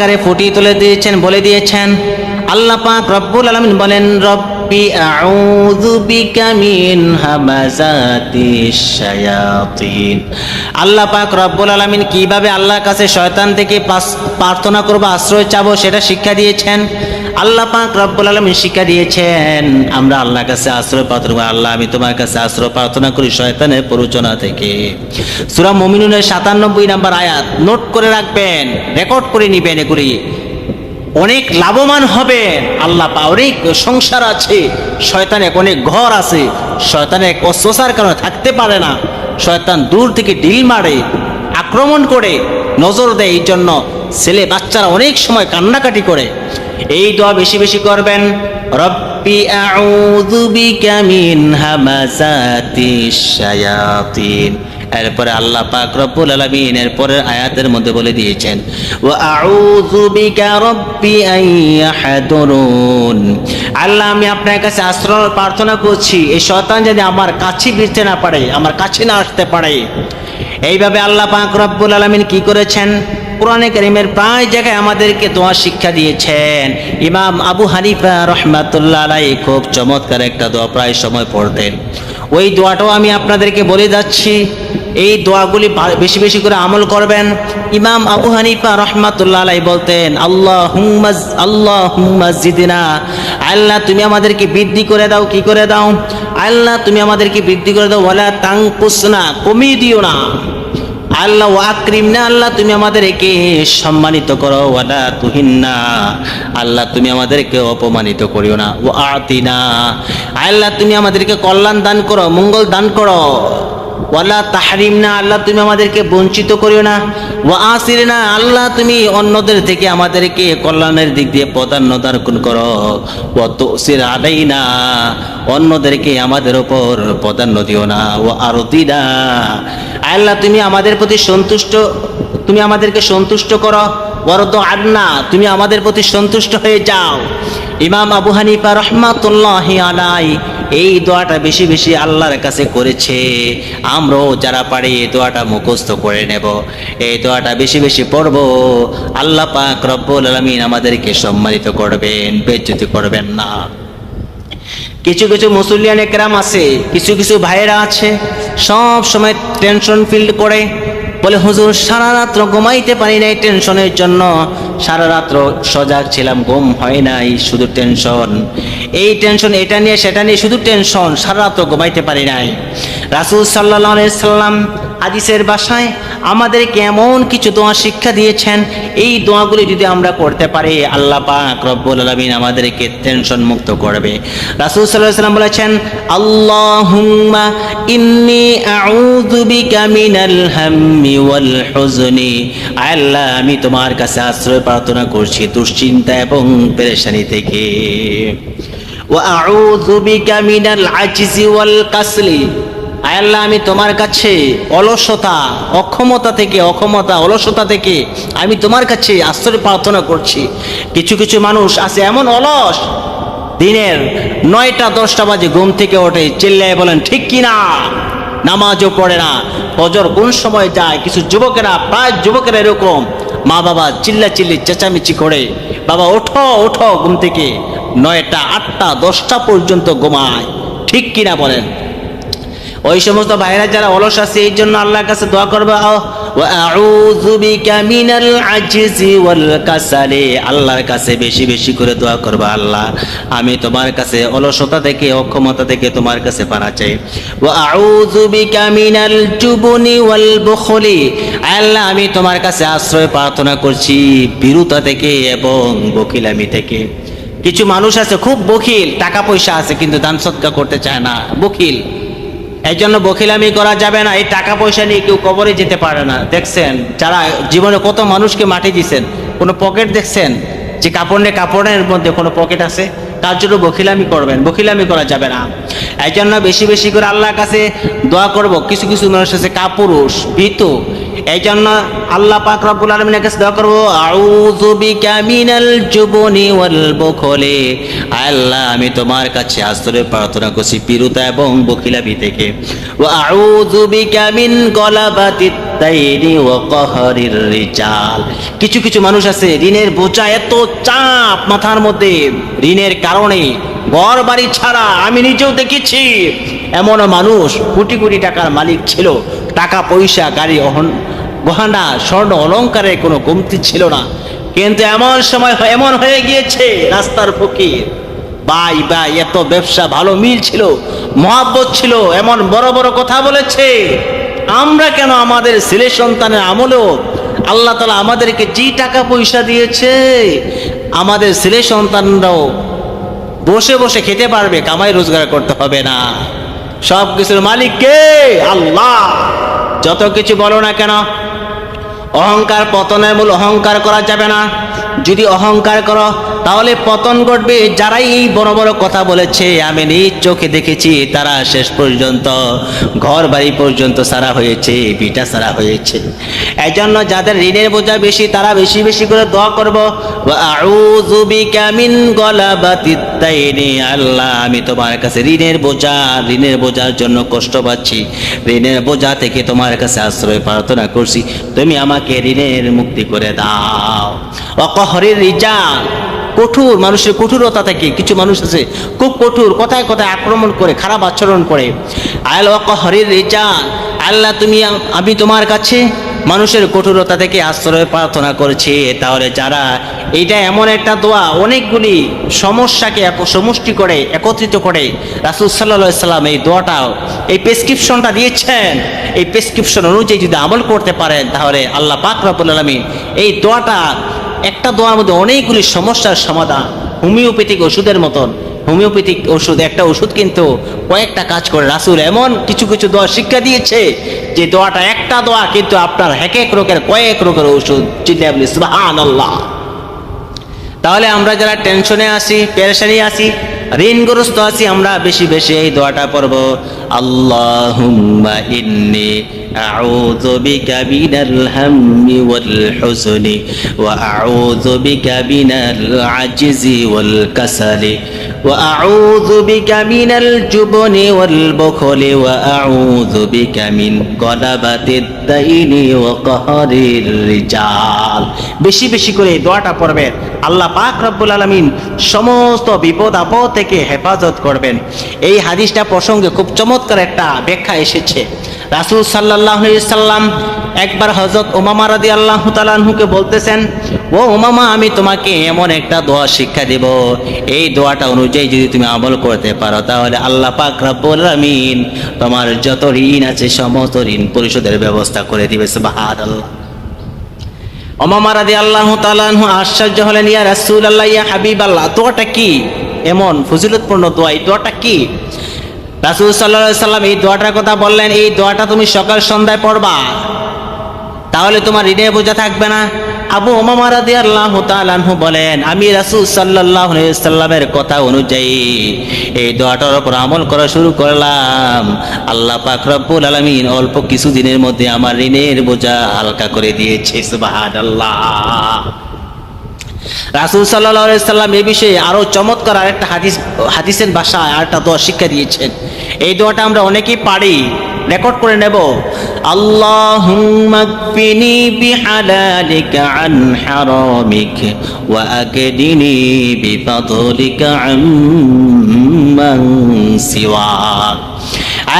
কারে ফুটিয়ে তুলে দিয়েছেন, বলে দিয়েছেন। আল্লাহ পাক রব্বুল আলামিন বলেন, রব্বি আউযু বিকা মিন হামাযাতিশ শায়াতিন। আল্লাহ পাক রব্বুল আলামিন কিভাবে আল্লাহর কাছে শয়তান থেকে প্রার্থনা করব, আশ্রয় চাবো, সেটা শিক্ষা দিয়েছেন। আল্লাহ পাক রব্বুল আলামিন শিক্ষা দিয়েছেন আমরা আল্লাহর কাছে আশ্রয় প্রার্থনা করি। আল্লাহ, আমি তোমার কাছে আশ্রয় প্রার্থনা করি শয়তানের প্ররোচনা থেকে। সূরা মুমিনুনের 97 নম্বর আয়াত নোট করে রাখবেন, রেকর্ড করে নিবেন। এগুলি অনেক লাভবান হবে। আল্লাহ পাক অনেক সংসার আছে, শয়তানের অনেক ঘর আছে, শয়তানের অস্বসার কারণে থাকতে পারে না। শয়তান দূর থেকে ঢিল মারে, আক্রমণ করে, নজর দেয়। এই জন্য ছেলে বাচ্চারা অনেক সময় কান্নাকাটি করে। এই দোয়া বেশি বেশি করবেন, রব্বি আউযু বিকা মিন হামাযাতিশ শায়াতিন। এরপরে আল্লাহ পাক রব্বুল আলামিন এরপরের আয়াতের মধ্যে বলে দিয়েছেন, ওয়া আউযু বিকা রব্বি আন ইয়াহদুরুন। আল্লাহ, আমি আপনার কাছে আশ্রয় প্রার্থনা করছি এই শয়তান যদি আমার কাছে ভিড়তে না পারে, আমার কাছে না আসতে পারে। এইভাবে আল্লাহ পাক রব্বুল আলামিন কি করেছেন, কোরআনে কারীমের প্রায় জায়গায় আমাদেরকে দোয়া শিক্ষা দিয়েছেন। ইমাম আবু হানিফা রাহমাতুল্লাহ আলাইহি খুব চমৎকার একটা দোয়া প্রায় সময় পড়তেন। ওই দোয়াটাও আমি আপনাদেরকে বলে যাচ্ছি। এই দোয়াগুলি বেশি বেশি করে আমল করবেন। ইমাম আবু হানিফা রাহমাতুল্লাহ আলাইহি বলতেন, আল্লাহুম্মা জিদনা, আল্লাহ তুমি আমাদেরকে বৃদ্ধি করে দাও। কি করে দাও? আল্লাহ তুমি আমাদেরকে বৃদ্ধি করে দাও। ওয়ালা তানকুসনা, কমিয়ে দিও না। আল্লাহ ওয়াকরিমনা, আল্লাহ তুমি আমাদেরকে সম্মানিত করো। ওয়ালা তুহিন্না, আল্লাহ তুমি আমাদেরকে অপমানিত করিও না। ওয়া আতিনা, আল্লাহ তুমি আমাদেরকে কল্যাণ দান করো, মঙ্গল দান করো। ওয়ালা তাহরিমনা, আল্লাহ তুমি আমাদেরকে বঞ্চিত করিও না। ওয়া আসিরনা, আল্লাহ তুমি অন্যদের থেকে আমাদেরকে কল্যাণের দিক দিয়ে প্রাধান্য দান করো। ওয়া তুসির আলাইনা, অন্যদেরকে আমাদের উপর প্রাধান্য দিও না। ওয়া আরদিনা, আল্লাহ তুমি আমাদের প্রতি সন্তুষ্ট, তুমি আমাদেরকে সন্তুষ্ট করো। ওয়ারদ আন্না, তুমি আমাদের প্রতি সন্তুষ্ট হয়ে যাও। ইমাম আবু হানিফা রাহমাতুল্লাহি আলাইহি এই দোয়াটা বেশি বেশি আল্লাহর কাছে করেছে। আমরাও যারা পারি এই দোয়াটা মুখস্থ করে নেব, এই দোয়াটা বেশি বেশি পড়ব। আল্লাহ পাক রব্বুল আলামিন আমাদেরকে সম্মানিত করবেন, বেইজ্জতি করবেন না। কিছু কিছু মুসলিয়ান একরাম আছে, কিছু কিছু ভাইয়েরা আছে, সব সময় টেনশন ফিল করে, বলে হুজুর সারা রাত্র ঘুমাইতে পারি নাই টেনশনের জন্য, সারা রাত্র সজাগ ছিলাম, ঘুম হয় নাই, শুধু টেনশন, এই টেনশন, এটা নিয়ে সেটা নিয়ে শুধু টেনশন, সারা রাত্র ঘুমাইতে পারি নাই। রাসূল সাল্লাল্লাহু আলাইহি সাল্লাম হাদিসের ভাষায় আমাদেরকে এমন কিছু দোয়া শিক্ষা দিয়েছেন, এই দোয়াগুলি যদি আমরা করতে পারি আল্লাহ পাক রব্বুল আলামিন আমাদেরকে টেনশন মুক্ত করবে। রাসূল সাল্লাল্লাহু আলাইহি সাল্লাম বলেছেন, আল্লাহুম্মা ইন্নী আউযু বিকা মিনাল হাম্মি ওয়াল হুজনি, আল্লাহ আমি তোমার কাছে আশ্রয় প্রার্থনা করছি দুশ্চিন্তা এবং পেরেশানি থেকে। ওয়া আউযু বিকা মিনাল আজজি ওয়াল কাসলি, আল্লাহ আমি তোমার কাছে অলসতা, অক্ষমতা থেকে, অলসতা থেকে আমি তোমার কাছে আশ্রয় প্রার্থনা করছি। কিছু কিছু মানুষ আছে এমন অলস, দিনের 9টা 10টা বাজে ঘুম থেকে ওঠে, চিল্লায় বলেন ঠিক কিনা, নামাজও পড়ে না, ফজর কোন সময় যায়। কিছু যুবকেরা, প্রায় যুবকেরা এরকম, মা বাবা চিল্লাচিল্লি চেঁচামেচি করে, বাবা ওঠো ওঠো, ঘুম থেকে 9টা 8টা 10টা পর্যন্ত ঘুমায়। ঠিক কিনা বলেন? ওই সমস্ত ভাইরা যারা অলস আছে, এই জন্য আল্লাহর কাছে দোয়া করবে, ওয়া আউযু বিকা মিনাল আজজি ওয়াল কাসালি, আল্লাহর কাছে বেশি বেশি করে দোয়া করবে, আল্লাহ আমি তোমার কাছে অলসতা থেকে, অক্ষমতা থেকে তোমার কাছে পানা চাই। ওয়া আউযু বিকা মিনাল জুবনি ওয়াল বুখলি, আল্লাহ আমি তোমার কাছে আশ্রয় প্রার্থনা করছি ভীরুতা থেকে এবং বখিলামি থেকে। কিছু মানুষ আছে খুব বখিল, টাকা পয়সা আছে কিন্তু দান সদকা করতে চায় না, বখিল। এই জন্য বখিলামি করা যাবে না। এই টাকা পয়সা নিয়ে কেউ কবরে যেতে পারে না। দেখছেন যারা জীবনে কত মানুষকে মাটি দিয়েছেন, কোনো পকেট দেখছেন যে কাপড়ের মধ্যে কোনো পকেট আছে? তার জন্য বখিলামি করবেন, বখিলামি করা যাবে না। এই জন্য বেশি বেশি করে আল্লাহর কাছে দোয়া করব। কিছু কিছু মানুষ আছে কাপুরুষ, ভীতু, এই জন্য আল্লাহ পাক রব্বুল আলামিনের কাছে দোয়া করব, আউযু বিকা মিনাল জুবনি ওয়াল বুখলি, আল্লাহ আমি তোমার কাছে আশ্রয় প্রার্থনা করছি পিরুতা এবং বখিলামি থেকে। ওয়া আউযু বিকা মিন গলাবাতিত দাইনি ওয়া কাহরির রিজাল, কিছু কিছু মানুষ আছে ঋণের বোঝা এত চাপ মাথার মধ্যে, ঋণের কারণে ঘর বাড়ি ছাড়া, আমি নিজেও দেখেছি এমন মানুষ কোটি কোটি টাকার মালিক ছিল, টাকা পয়সা গাড়ি গহনা স্বর্ণ অলংকারের কোনো কমতি ছিল না, কিন্তু এমন সময় এমন হয়ে গিয়েছে রাস্তার ফকির। ভাই ভাই এত ব্যবসা ভালো মিল ছিল, মহাব্বত ছিল, এমন বড় বড় কথা বলেছে। আমরা কেন আমাদের ছেলে সন্তানের আমলেও আল্লাহ তাআলা আমাদেরকে যে টাকা পয়সা দিয়েছে, আমাদের ছেলে সন্তানরাও বসে বসে খেতে পারবে, কামাই রোজগার করতে হবে না। সব কিছুর মালিক কে? আল্লাহ। যত কিছু বলো না কেন, অহংকার পতনের মূল, অহংকার করা যাবে না। যদি অহংকার করো তাহলে পতন ঘটবে। যারাই এই বড় বড় কথা বলেছে আমি নিজ চোখে দেখেছি, তারা শেষ পর্যন্ত ঘর বাড়ি পর্যন্ত সারা হয়েছে, বিটা সারা হয়েছে। এই জন্য যাদের ঋণের বোঝা বেশি তারা বেশি বেশি করে দোয়া করবো, আউযু বিকা মিন গলাবাতিদ দাইনি, আল্লাহ আমি তোমার কাছে ঋণের বোঝার জন্য কষ্ট পাচ্ছি, ঋণের বোঝা থেকে তোমার কাছে আশ্রয় প্রার্থনা করছি, তুমি আমাকে ঋণের মুক্তি করে দাও। অকহরের রিজাল, কঠোর মানুষের কঠোরতা থেকে, কিছু মানুষ আছে খুব কঠোর, কথায় কথায় আক্রমণ করে, খারাপ আচরণ করে। অকহরের রিজাল, আল্লাহ আমি তোমার কাছে মানুষের কঠোরতা থেকে আশ্রয় প্রার্থনা করেছি। তাহলে যারা এইটা এমন একটা দোয়া, অনেকগুলি সমস্যাকে সমষ্টি করে একত্রিত করে রাসূল সাল্লাল্লাহু আলাইহি সাল্লাম এই দোয়াটা, এই প্রেসক্রিপশনটা দিয়েছেন, এই প্রেসক্রিপশন অনুযায়ী যদি আমল করতে পারেন তাহলে আল্লাহ পাক রব্বুল আলামিন এই দোয়াটা, একটা দোয়ার মধ্যে অনেকগুলি সমস্যার সমাধান, হোমিওপ্যাথিক ওষুধের মতন। হোমিওপ্যাথিক ওষুধ, একটা ওষুধ কিন্তু কয়েকটা কাজ করে। রাসূল এমন কিছু কিছু দোয়া শিক্ষা দিয়েছে যে দোয়াটা, একটা দোয়া কিন্তু আপনার এক রোগের কয়েক রোগের ওষুধ। চিল্লায়ে বলি সুবহানাল্লাহ। তাহলে আমরা যারা টেনশনে আছি, পেরেশানি আছি, ঋণগ্রস্ত আছি, আমরা বেশি বেশি এই দোয়াটা পড়ব, আল্লাহুম্মা ইন্নী আউযু বিকা মিনাল হাম্মি ওয়াল হুজনি ওয়া আউযু বিকা মিনাল আজজি ওয়াল কাসালি ওয়া আউযু বিকা মিনাল জুবনি ওয়াল বুখলি ওয়া আউযু বিকা মিন গলাবাতিদ দাইনি ওয়া কাহরির রিজাল। বেশি বেশি করে এই দোয়াটা পড়বেন, আল্লাহ পাক রব্বুল আলামিন সমস্ত বিপদ আপদ থেকে হেফাজত করবেন। এই হাদিসটা প্রসঙ্গে খুব চমৎকার একটা ব্যাখ্যা এসেছে। রাসূল সাল্লাল্লাহু আলাইহি সাল্লাম একবার হযরত উমামা রাদিয়াল্লাহু তাআলা আনহুকে বলতেছেন, ও উমামা আমি তোমাকে এমন একটা দোয়া শিক্ষা দেব, এই দোয়াটা অনুযায়ী যদি তুমি আমল করতে পারো তাহলে আল্লাহ পাক রব্বুল আলামিন তোমার যত ঋণ আছে সমস্ত ঋণ পরিশোধের ব্যবস্থা করে দিবে। সুবহানাল্লাহ। উমামা রাদিয়াল্লাহু তাআলা আনহু আশ্চর্য হলেন, ইয়া রাসূলুল্লাহ, ইয়া হাবিবাল্লাহ, দোয়াটা কি? এমন ফজিলতপূর্ণ দোয়া, এই দোয়াটা কি? রাসূল সাল্লাল্লাহু আলাইহি সাল্লাম এই দোয়াটার কথা বললেন, এই দোয়াটা তুমি সকাল সন্ধ্যায় পড়বা, তাহলে তোমার ঋণের বোঝা থাকবে না। আবু উমামা রাদিয়াল্লাহু তাআলা আনহু বলেন, আমি রাসূল সাল্লাল্লাহু আলাইহি সাল্লামের কথা অনুযায়ী এই দোয়াটার উপর আমল করা শুরু করলাম। আল্লাহ পাক রব্বুল আলামিন অল্প কিছু দিনের মধ্যে আমার ঋণের বোঝা হালকা করে দিয়েছে। সুবহানাল্লাহ। রাসূল সাল্লাল্লাহু আলাইহি সাল্লাম এই বিষয়ে আরো চমৎকার আরেকটা হাদিসের ভাষায় আরেকটা দোয়া শিক্ষা দিয়েছেন। এই দোয়াটা আমরা অনেকেই পারি, রেকর্ড করে নেব। আল্লাহুম্মা কফিনি বিহালালিকা আন হারামিক ওয়া আকদিনি বিফাদলিকা আম্মান সিওয়াক।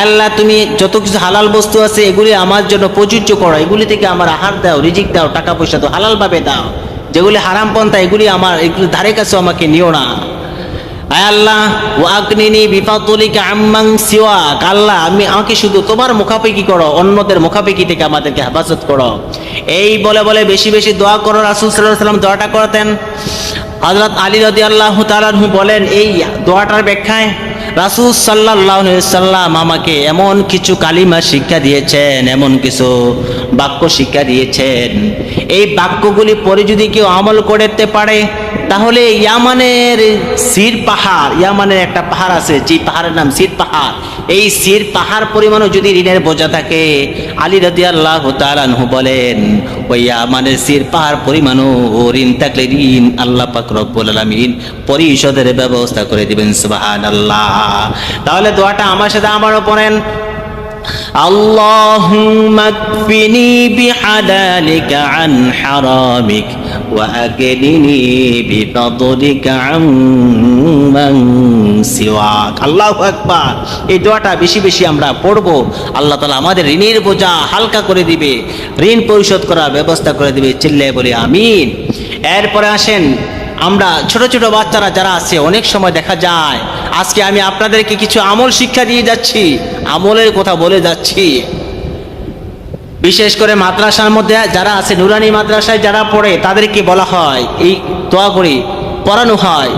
আল্লাহ তুমি যত কিছু হালাল বস্তু আছে এগুলি আমার জন্য প্রযোজ্য করো, এগুলি থেকে আমার আহার দাও, রিজিক দাও, টাকা পয়সা দাও, হালাল ভাবে দাও। যেগুলি হারাম পন্থা এগুলি এগুলি ধারে কাছে আমাকে নিও না। আল্লাহ ওয়াগনিনি বিফাদলিকা আম্মান সিওয়াক, আল্লাহ আমাকে শুধু তোমার মুখাপেক্ষি করো, অন্যদের মুখাপেক্ষি থেকে আমাদেরকে হেফাজত করো। এই বলে বলে বেশি বেশি দোয়া করো। রাসূল সাল্লাল্লাহু আলাইহি ওয়াসাল্লাম দোয়াটা করতেন। হযরত আলী রাদিয়াল্লাহু তাআলা আনহু বলেন, এই দোয়াটার ব্যাখ্যায় রাসূল সাল্লাল্লাহু আলাইহি ওয়াসাল্লাম আমাকে এমন কিছু কালিমা শিক্ষা দিয়েছেন, এমন কিছু বাক্য শিক্ষা দিয়েছেন, এই বাক্যগুলি পরে যদি কেউ আমল করতে পারে তাহলে ইয়ামানের সির পাহাড়, ইয়ামানের একটা পাহাড় আছে যে পাহাড়ের নাম সির পাহাড়, এই সির পাহাড় পরিমাণও যদি ঋণের বোঝা থাকে, আলী রাদিয়াল্লাহু তাআলা আনহু বলেন ওই ইয়ামানের সির পাহাড় পরিমাণও ঋণ থাকলে ঋণ আল্লাহ পাক রব্বুল আলামিন পরিশোধের ব্যবস্থা করে দিবেন। সুবহানাল্লাহ। তাহলে দোয়াটা আমার সাথে আমারও পড়েন, আল্লাহুম্মা কফিনি বিহালালিকা আন হারামিক ওয়া আগনিনি বিফাদলিকা আম্মান সিওয়াক। আল্লাহু আকবার। এই দোয়াটা বেশি বেশি আমরা পড়ব, আল্লাহ তাআলা আমাদের ঋণের বোঝা হালকা করে দিবে, ঋণ পরিশোধ করার ব্যবস্থা করে দিবে। চিল্লায়ে বলি আমিন। এরপরে আসেন, আমরা ছোট ছোট বাচ্চারা যারা আছে, অনেক সময় দেখা যায়, আজকে আমি আপনাদেরকে কিছু আমল শিক্ষা দিয়ে যাচ্ছি, আমলের কথা বলে যাচ্ছি। বিশেষ করে মাদ্রাসার মধ্যে যারা আছে, নুরানি মাদ্রাসায় যারা পড়ে, তাদেরকে বলা হয়, এই দোয়া করে পড়ানো হয়।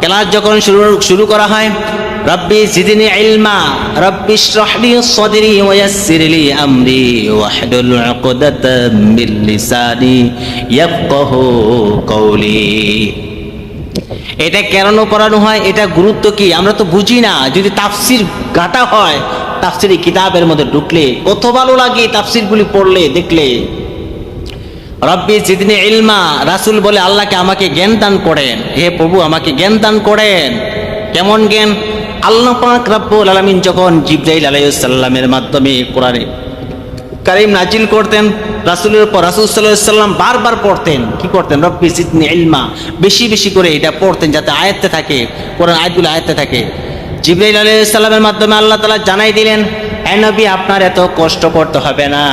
ক্লাস যখন শুরু করা হয়, রব্বি জিদনি ইলমা, রব্বি ইশরাহ লি সাদরি ওয়া ইয়াসসির লি আমরি ওয়াহলুল উকদাতাম মিন লিসানি ইয়াফকাহু কওলি। এটা কেন পড়ানো হয়, এটা গুরুত্ব কি আমরা তো বুঝি না। যদি তাফসির ঘাটা হয়, তাফসিরি কিতাবের মধ্যে ঢুকলে কত ভালো লাগে, তাফসিরগুলি পড়লে দেখলে। রব্বি জিদনি ইলমা, রাসূল বলে আল্লাহকে আমাকে জ্ঞান দান করেন, হে প্রভু আমাকে জ্ঞান দান করেন। কেমন জ্ঞান? আল্লাহ পাক রব্বুল আলামিন যখন জিবরাইল আলাইহিস সালামের মাধ্যমে কোরআনে কারীম নাজিল করতেন রাসূলের উপর, রাসূল সাল্লাল্লাহু আলাইহি সাল্লাম বারবার পড়তেন, কি করতেন? রব্বি জিদনি ইলমা, বেশি বেশি করে এটা পড়তেন যাতে আয়াতে থাকে, কোরআন আয়াতগুলো আয়াতে থাকে। জিবরাইল আলাইহিস সালামের মাধ্যমে আল্লাহ তাআলা জানাই দিলেন, হে নবী আপনার এত কষ্ট করতে হবে না,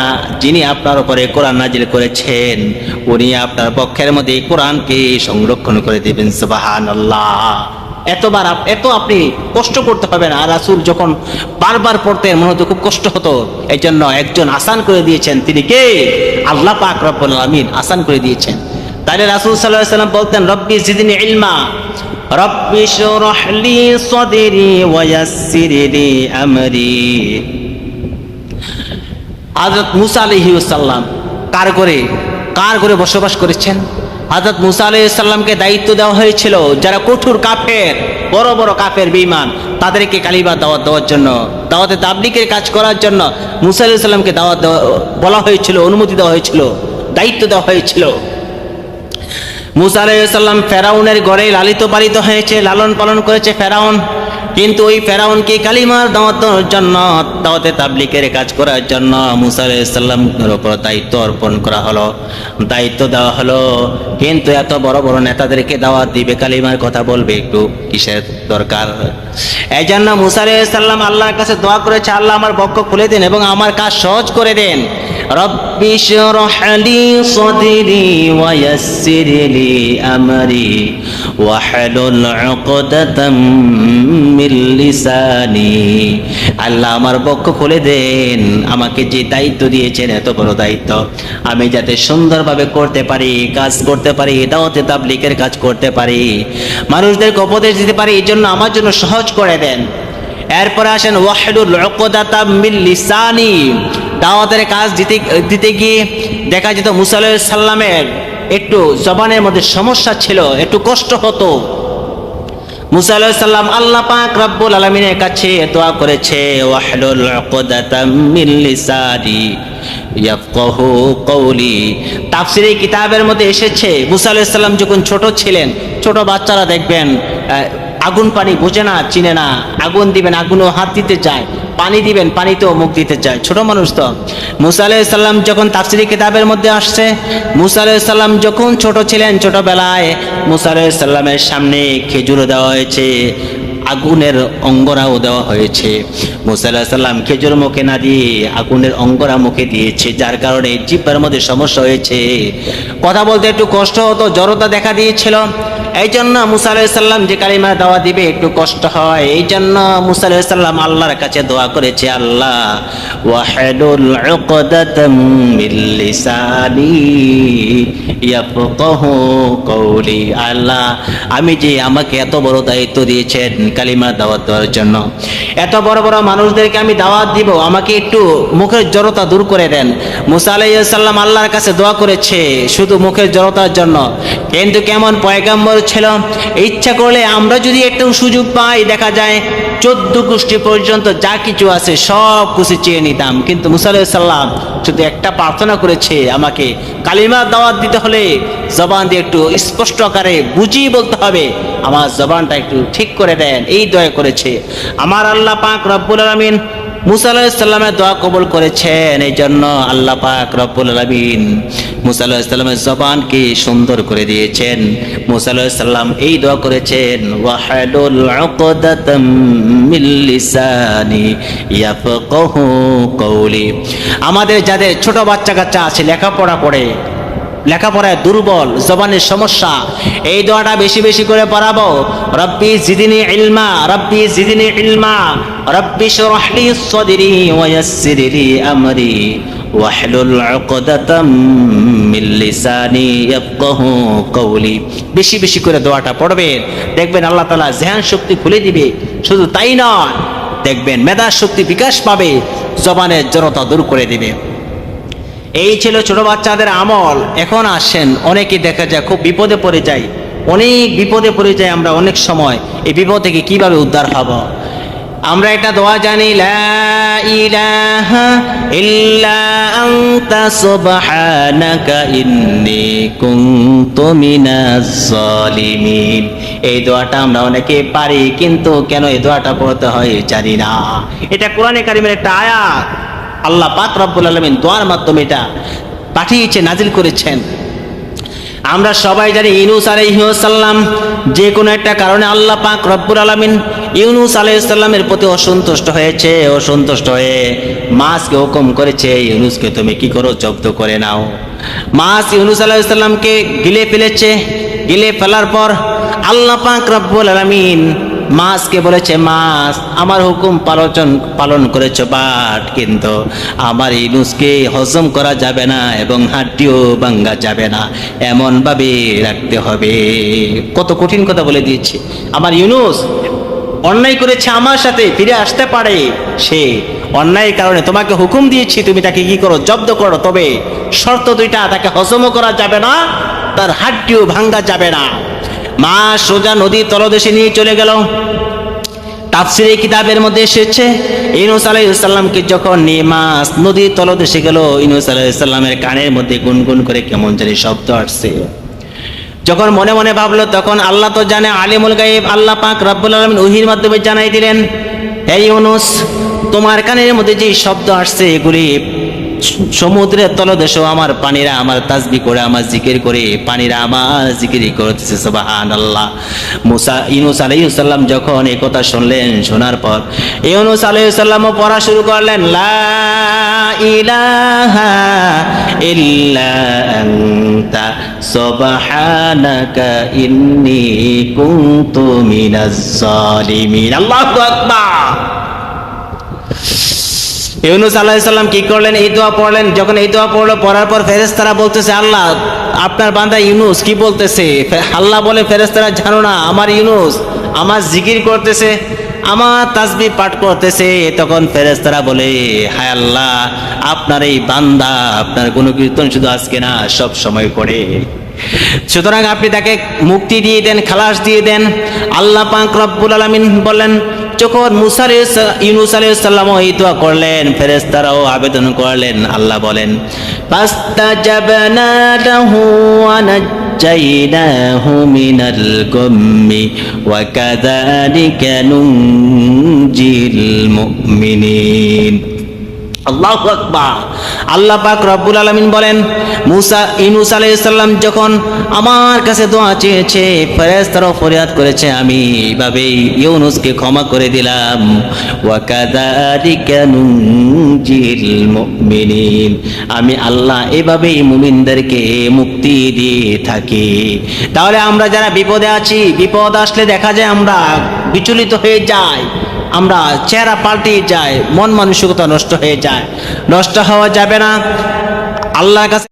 যিনি আপনার উপরে কোরআন নাজিল করেছেন উনি আপনার পক্ষের মধ্যে এই কোরআনকে সংরক্ষণ করে দিবেন। সুবহানাল্লাহ। এত আপনি কষ্ট করতে হবে না। আর রাসূল যখন বারবার পড়তেন মনে হতো খুব কষ্ট হতো, এই জন্য একজন আসান করে দিয়েছেন। তিনি কে? আল্লাহ পাক রব্বুল আলামিন আসান করে দিয়েছেন। তাহলে রাসূল সাল্লাল্লাহু আলাইহি ওয়াসাল্লাম বলতেন, রব্বি জিদনি ইলমা, রব্বি ইশরাহ লি সাদরি ওয়া ইয়াসসির লি আমরি। হযরত মুসা আলাইহিস সালাম কার করে বসবাস করেছেন? হযরত মুসা আলাইহিস সালামকে দায়িত্ব দেওয়া হয়েছিল যারা কঠোর কাফের, বড় বড় কাফের বেঈমান, তাদেরকে কালিমা দাওয়াত দেওয়ার জন্য, দাওয়াতে তাবলীগের কাজ করার জন্য মুসা আলাইহিস সালামকে দাওয়াত বলা হয়েছিল, অনুমতি দেওয়া হয়েছিল, দায়িত্ব দেওয়া হয়েছিল। মুসা আলাইহিস সালাম ফেরাউনের ঘরে লালিত পালিত হয়েছে, লালন পালন করেছে ফেরাউন, কিন্তু ওই ফেরাউনকে কালিমার দাওয়াত দেওয়ার জন্য, দাওয়াতে তাবলীগের কাজ করার জন্য মুসা আলাইহিস সালামের উপর দায়িত্ব অর্পণ করা হলো, দায়িত্ব দেওয়া হলো। কিন্তু এত বড় বড় নেতাদেরকে দাওয়াত দিবে, কালিমার কথা বলবে, একটু কিসের দরকার? এই জন্য মুসা আলাইহিস সালাম আল্লাহর কাছে দোয়া করেছে, আল্লাহ আমার বক্ষ খুলে দেন এবং আমার কাজ সহজ করে দেন। রব্বি ইশরাহ লি সাদরি ওয়া ইয়াসসির লি আমরি ওয়াহলুল উকদাতাম মিন লিসানি। আল্লাহ আমার বক্ষ খুলে দেন, আমাকে যে দায়িত্ব দিয়েছেন এত বড় দায়িত্ব, আমি যাতে সুন্দরভাবে করতে পারি, কাজ করতে পারি, দাওয়াতে তাবলীগের কাজ করতে পারি, মানুষদেরকে উপদেশ দিতে পারি, এই জন্য আমার জন্য সহজ করে দেন। এরপরে আসেন ওয়াহলুল উকদাতাম মিন লিসানি। দাওয়াতের কাজ দিতে গিয়ে দেখা যেত মুসা আলাইহিস সালামের একটু জবানের মধ্যে সমস্যা ছিল, একটু কষ্ট হতো। মুসা আলাইহিস সালাম আল্লাহ পাক রব্বুল আলামিনের কাছে দোয়া করেছে, ওয়াহলুল উকদাতাম মিন লিসানি ইয়াফকাহু কওলি। তাফসীরে কিতাবের মধ্যে এসেছে মুসা আলাইহিস সালাম যখন ছোট ছিলেন, ছোট বাচ্চারা দেখবেন আগুন পানি বোঝে না, চিনে না, আগুন দিবেন আগুনও হাত দিতে চায়, পানি দিবেন পানিতেও মুখ দিতে চায়, ছোট মানুষ তো। মুসা আলাইহিস সালাম যখন তাফসীরি কিতাবের মধ্যে আসছে, মুসা আলাইহিস সালাম যখন ছোট ছিলেন, ছোটবেলায় মুসা আলাইহিস সালামের সামনে খেজুর দেওয়া হয়েছে, আগুনের অঙ্গরাও দেওয়া হয়েছে। মুসা আলাইহিস সালাম খেজুর মুখে না দিয়ে আগুনের অঙ্গরা মুখে দিয়েছে, যার কারণে জিহ্বার মধ্যে সমস্যা হয়েছে, কথা বলতে একটু কষ্ট হতো, জড়তা দেখা দিয়েছিল। এই জন্য মুসা আলাইহিস সালাম যে কালিমা দাওয়া দিবে একটু কষ্ট হয়, এই জন্য মুসা আলাইহিস সালাম আল্লাহর কাছে দোয়া করেছে, আল্লাহ ওয়াহলুল উকদাতাম মিন লিসানি ইয়াফকাহু কওলি। আল্লাহ আমি যে আমাকে এত বড় দায়িত্ব দিয়েছেন কালিমা দাওয়াত দেওয়ার জন্য, এত বড় বড় মানুষদেরকে আমি দাওয়াত দিব, আমাকে একটু মুখের জড়তা দূর করে দেন। মুসা আলাইহিস সালাম আল্লাহর কাছে দোয়া করেছে শুধু মুখের জড়তার জন্য, কিন্তু কেমন পয়গম্বর ছিল, ইচ্ছা করলে আমরা যদি একটু সুযোগ পাই দেখা যায় 14 গোষ্ঠী পর্যন্ত যা কিছু আছে সব কিছু চেয়ে নিতাম। কিন্তু মুসা আলাইহিস সালাম শুধু একটা প্রার্থনা করেছে, আমাকে কালিমা দাওয়াত দিতে হলে জবান দিয়ে একটু স্পষ্ট আকারে বুঝিয়ে বলতে হবে, আমার জবানটা একটু ঠিক করে দেন, এই দোয়া করেছে। আমার আল্লাহ পাক রব্বুল আলামিন মুসা আলাইহিস সালামের দোয়া কবুল করেছেন। এই জন্য আল্লাহ পাক রব্বুল আলামিন মুসা আলাইহিস সালামের জবানকে সুন্দর করে দিয়েছেন। মুসা আলাইহিস সালাম এই দোয়া করেছেন, ওয়াহলুল উকদাতাম মিন লিসানি ইয়াফকাহু কওলি। আমাদের যাদের ছোট বাচ্চা কাচ্চা আছে, লেখাপড়ায় দুর্বল, জবানের সমস্যা, এই দোয়াটা বেশি বেশি করে পড়াবো। রব্বি জিদনি ইলমা, রব্বি জিদনি ইলমা, রব্বি শরহ লি সাদরি ওয়া ইয়াসসির লি আমরি ওয়াহলুল উকদাতাম মিন লিসানি ইয়াফকাহু কওলি। বেশি বেশি করে দোয়াটা পড়বেন, দেখবেন আল্লাহ তাআলা জ্ঞান শক্তি খুলে দিবে। শুধু তাই নয়, দেখবেন মেধা শক্তি বিকাশ পাবে, জবানের জড়তা দূর করে দিবে। এই ছিল ছোট বাচ্চাদের আমল। এখন আসেন, অনেকে দেখা যায় খুব বিপদে পড়ে যায়, অনেক বিপদে পড়ে যায়। আমরা অনেক সময় এই বিপদ থেকে কিভাবে উদ্ধার হব, আমরা একটা দোয়া জানি, লা ইলাহা ইল্লা আনতা সুবহানাকা ইন্নী কুনতু মিনাজ জালিমিন। এই দোয়াটা আমরা অনেকে পারি, কিন্তু কেন এই দোয়াটা পড়তে হয় জানি না। এটা কোরআনে কারিমের একটা আয়াত, আল্লাহ পাক রব্বুল আলামিন দোয়ার মাধ্যমে এটা পাঠিয়েছে, নাজিল করেছেন। আমরা সবাই জানি ইউনূস আলাইহিস সালাম যে কোনো একটা কারণে আল্লাহ পাক রব্বুল আলামিন ইউনূস আলাইহিস সালামের প্রতি অসন্তুষ্ট হয়েছে। অসন্তুষ্ট হয়ে মাছকে হুকুম করেছে, ইউনূসকে তুমি কি করো, জব্দ করে নাও। মাছ ইউনূস আলাইহিস সালামকে গিলে ফেলেছে। গিলে ফেলার পর আল্লাহ পাক রব্বুল আলামিন মাছকে বলেছে, মাছ আমার হুকুম পালন করেছো, বাট কিন্তু আমার ইউনূসকে হজম করা যাবে না এবং হাড্ডিও ভাঙা যাবে না, এমন ভাবে রাখতে হবে। কত কঠিন কথা বলে দিয়েছে। আমার ইউনূস অন্যায় করেছে, আমার সাথে ফিরে আসতে পারে, সে অন্যায়ের কারণে তোমাকে হুকুম দিয়েছি, তুমি তাকে কি করো, জব্দ করো। তবে শর্ত দুইটা, তাকে হজমও করা যাবে না, তার হাড্ডিও ভাঙা যাবে না। মা সোজা নদীর তলদেশে নিয়ে চলে গেল। তাফসীরে কিতাবের মধ্যে এসেছে, ইউনূস আলাইহিস সালামকে যখন নিয়ে মাছ নদীর তলদেশে গেল, ইউনূস আলাইহিস সালামের কানের মধ্যে গুনগুন করে কেমন জানি শব্দ আসছে। যখন মনে মনে ভাবলো, তখন আল্লাহ তো জানে, আলিমুল গায়ব, আল্লাহ পাক রব্বুল আলামিন ওহীর মাধ্যমে জানাই দিলেন, হে ইউনূস, তোমার কানের মধ্যে যে শব্দ আসছে এগুলি সমুদ্রের তলদেশেও আমার পানিরা আমার তাসবিহ করে, আমার জিকির করে, পানিরা আমার জিকির করতেছে, সুবহানাল্লাহ। ইউনূস আলাইহিস সালাম যখন এই কথা শুনলেন, শোনার পর ইউনূস আলাইহিস সালামও পড়া শুরু করলেন, লা ইলাহা ইল্লা আনতা সুবহানাকা ইন্নী কুনতু মিনাজ জালিমিন। আল্লাহু আকবার। ইউনূস আলাইহিস সালাম কি করলেন, এই দোয়া পড়লেন। যখন এই দোয়া পড়লো, পড়ার পর ফেরেশতারা বলতেছে, আল্লাহ আপনার বান্দা ইউনূস কি বলতেছে। আল্লাহ বলে, ফেরেশতারা জানো না, আমার ইউনূস আমার জিকির করতেছে, আমার তাসবিহ পাঠ করতেছে। তখন ফেরেশতারা বলে, হায় আল্লাহ, আপনার এই বান্দা আপনার গুণকীর্তন শুধু আজকে না, সব সময় করে, সুতরাং আপনি তাকে মুক্তি দিয়ে দেন, খালাস দিয়ে দেন। আল্লাহ পাক রব্বুল আলামিন বলেন, যখন ইউনূস আলাইহিস সালাম এই দোয়া করলেন, ফেরেশতারাও আবেদন করলেন। আল্লাহ বলেন, ফাস্তাজাবনা লাহু ওয়া নাজ্জাইনাহু মিনাল গাম্মি ওয়া কাযালিকা নুনজিল মুমিনিন। আল্লাহু আকবার। আল্লাহ পাক রব্বুল আলামিন বলেন, ইউনূস আলাইহিস সালাম যখন আমার কাছে দোয়া চেয়েছে, ফেরেশতারাও ফরিয়াদ করেছে, আমি এইভাবেই ইউনূসকে ক্ষমা করে দিলাম। ওয়া কাযালিকা নুনজিল মুমিনিন, আমি আল্লাহ এভাবেই মুমিনদেরকে মুক্তি দিয়ে থাকি। তাহলে আমরা যারা বিপদে আছি, বিপদ আসলে দেখা যায় আমরা বিচলিত হয়ে যাই, আমরা চেহারা পাল্টে যায়, মন মানসিকতা নষ্ট হয়ে যায়। নষ্ট হওয়া যাবে না। আল্লাহর কাছে